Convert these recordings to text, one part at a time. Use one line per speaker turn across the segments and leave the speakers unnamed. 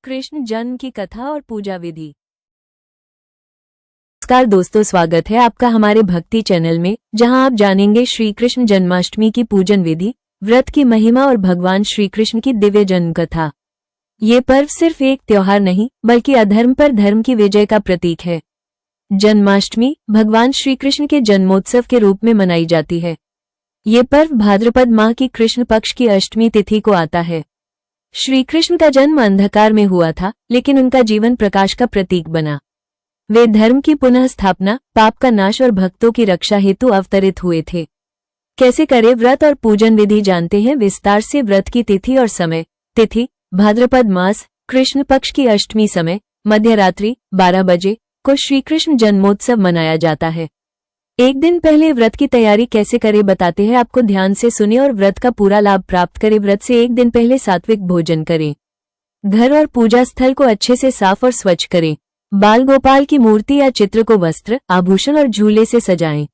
कृष्ण जन्म की कथा और पूजा विधि। नमस्कार दोस्तों, स्वागत है आपका हमारे भक्ति चैनल में, जहां आप जानेंगे श्री कृष्ण जन्माष्टमी की पूजन विधि, व्रत की महिमा और भगवान श्री कृष्ण की दिव्य जन्म कथा। ये पर्व सिर्फ एक त्योहार नहीं बल्कि अधर्म पर धर्म की विजय का प्रतीक है। जन्माष्टमी भगवान श्री कृष्ण के जन्मोत्सव के रूप में मनाई जाती है। ये पर्व भाद्रपद माह की कृष्ण पक्ष की अष्टमी तिथि को आता है। श्री कृष्ण का जन्म अंधकार में हुआ था, लेकिन उनका जीवन प्रकाश का प्रतीक बना। वे धर्म की पुनः स्थापना, पाप का नाश और भक्तों की रक्षा हेतु अवतरित हुए थे। कैसे करें व्रत और पूजन विधि, जानते हैं विस्तार से। व्रत की तिथि और समय। तिथि भाद्रपद मास, कृष्ण पक्ष की अष्टमी, समय मध्य रात्रि 12 बजे को श्री कृष्ण जन्मोत्सव मनाया जाता है। एक दिन पहले व्रत की तैयारी कैसे करें बताते हैं आपको, ध्यान से सुने और व्रत का पूरा लाभ प्राप्त करें। व्रत से एक दिन पहले सात्विक भोजन करें। घर और पूजा स्थल को अच्छे से साफ और स्वच्छ करें। बाल गोपाल की मूर्ति या चित्र को वस्त्र, आभूषण और झूले से सजाएं।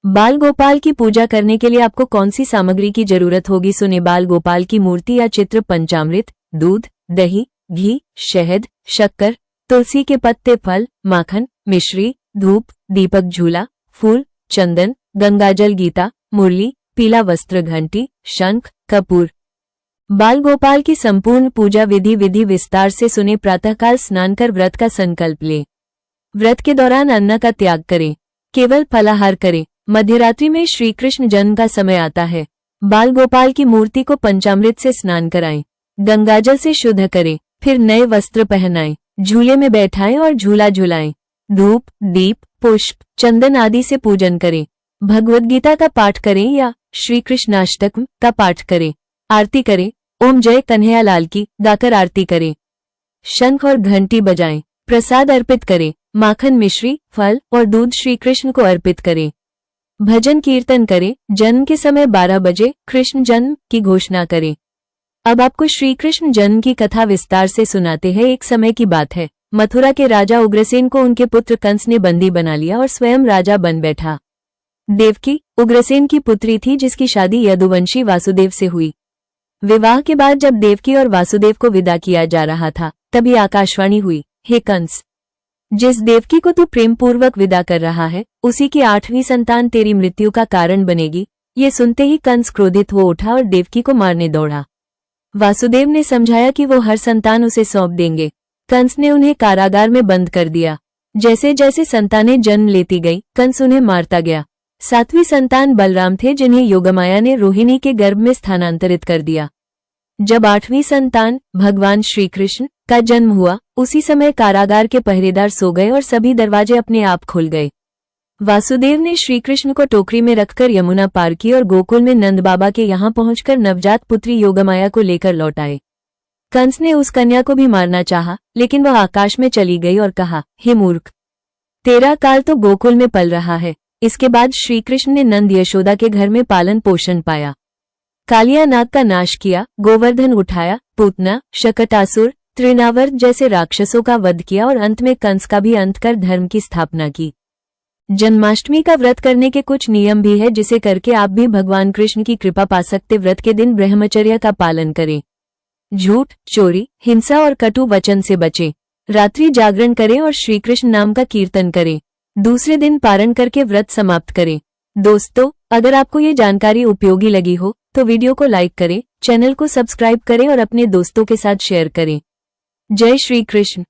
बाल गोपाल की पूजा करने के लिए आपको कौन सी सामग्री की जरूरत होगी, सुने। बाल गोपाल की मूर्ति या चित्र पंचामृत, दूध, दही, घी, शहद, शक्कर, तुलसी के पत्ते, फल, माखन, मिश्री, धूप, दीपक, झूला, फूल, चंदन, गंगाजल, गीता, मुरली, पीला वस्त्र, घंटी, शंख, कपूर। बाल गोपाल की संपूर्ण पूजा विधि विस्तार से सुने। प्रातःकाल स्नान कर व्रत का संकल्प लें। व्रत के दौरान अन्न का त्याग करें, केवल फलाहार करें। मध्यरात्रि में श्री कृष्ण जन्म का समय आता है। बाल गोपाल की मूर्ति को पंचामृत से स्नान कराएं, गंगाजल से शुद्ध करें, फिर नए वस्त्र पहनाएं, झूले में बैठाएं और झूला झुलाएं। धूप, दीप, पुष्प, चंदन आदि से पूजन करें। भगवद गीता का पाठ करें या श्री कृष्णाष्टकम का पाठ करें। आरती करें, ओम जय कन्हैया लाल की गाकर आरती करें। शंख और घंटी बजाएं। प्रसाद अर्पित करें, माखन, मिश्री, फल और दूध श्री कृष्ण को अर्पित करें। भजन कीर्तन करें। जन्म के समय 12 बजे कृष्ण जन्म की घोषणा करें। अब आपको श्री कृष्ण जन्म की कथा विस्तार से सुनाते हैं। एक समय की बात है, मथुरा के राजा उग्रसेन को उनके पुत्र कंस ने बंदी बना लिया और स्वयं राजा बन बैठा। देवकी उग्रसेन की पुत्री थी, जिसकी शादी यदुवंशी वासुदेव से हुई। विवाह के बाद जब देवकी और वासुदेव को विदा किया जा रहा था, तभी आकाशवाणी हुई, हे कंस, जिस देवकी को तू प्रेम पूर्वक विदा कर रहा है, उसी की 8वीं संतान तेरी मृत्यु का कारण बनेगी। ये सुनते ही कंस क्रोधित हो उठा और देवकी को मारने दौड़ा। वासुदेव ने समझाया कि वो हर संतान उसे सौंप देंगे। कंस ने उन्हें कारागार में बंद कर दिया। जैसे जैसे संतानें जन्म लेती गई, कंस उन्हें मारता गया। 7वीं संतान बलराम थे, जिन्हें योगमाया ने रोहिणी के गर्भ में स्थानांतरित कर दिया। जब 8वीं संतान भगवान श्री कृष्ण का जन्म हुआ, उसी समय कारागार के पहरेदार सो गए और सभी दरवाजे अपने आप खुल गए। वासुदेव ने श्री कृष्ण को टोकरी में रखकर यमुना पार की और गोकुल में नंद बाबा के यहाँ पहुंचकर नवजात पुत्री योगमाया को लेकर लौट आए। कंस ने उस कन्या को भी मारना चाहा, लेकिन वह आकाश में चली गई और कहा, हे मूर्ख, तेरा काल तो गोकुल में पल रहा है। इसके बाद श्री कृष्ण ने नंद यशोदा के घर में पालन पोषण पाया, कालिया नाग का नाश किया, गोवर्धन उठाया, पूतना, शकटासुर, त्रिनावर्त जैसे राक्षसों का वध किया और अंत में कंस का भी अंत कर धर्म की स्थापना की। जन्माष्टमी का व्रत करने के कुछ नियम भी है, जिसे करके आप भी भगवान कृष्ण की कृपा पा सकते। व्रत के दिन ब्रह्मचर्य का पालन करें। झूठ, चोरी, हिंसा और कटु वचन से बचें। रात्रि जागरण करें और श्री कृष्ण नाम का कीर्तन करें। दूसरे दिन पारण करके व्रत समाप्त करें। दोस्तों, अगर आपको ये जानकारी उपयोगी लगी हो तो वीडियो को लाइक करें, चैनल को सब्सक्राइब करें और अपने दोस्तों के साथ शेयर करें। जय श्री कृष्ण।